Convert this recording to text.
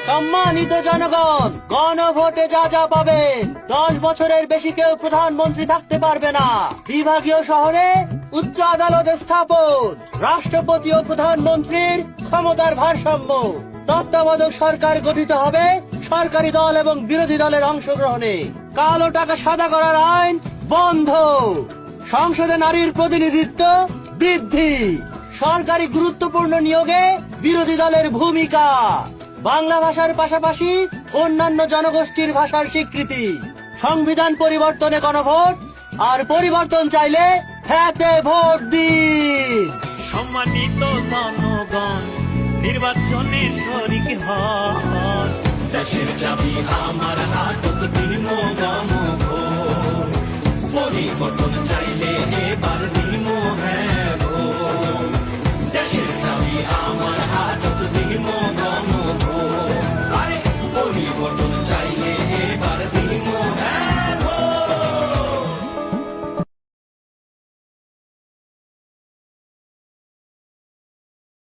সম্মানিত জনগণ, গণভোটে যা যা পাবেন, 10 বছরের বেশি কেউ প্রধানমন্ত্রী থাকতে পারবে না। বিভাগীয় শহরে উচ্চ আদালত স্থাপন, রাষ্ট্রপতি ও প্রধানমন্ত্রীর ক্ষমতার ভারসাম্য, তত্ত্বাবধায়ক সরকার গঠিত হবে সরকারি দল এবং বিরোধী দলের অংশগ্রহণে। কালো টাকা সাদা করার আইন বন্ধ। সংসদে নারীর প্রতিনিধিত্ব বৃদ্ধি। সরকারি গুরুত্বপূর্ণ নিয়োগে বিরোধী দলের ভূমিকা। বাংলা ভাষার পাশাপাশি অন্যান্য জনগোষ্ঠীর ভাষার স্বীকৃতি। সংবিধান পরিবর্তনে গণভোট, আর পরিবর্তন চাইলে হ্যাঁতে ভোট দিন। সম্মানিত জনগণ, নির্বাচনে শরিক হন। দেশের চাবি আমার হাতত দিন গণভোট। পরিবর্তন চাইলে এবার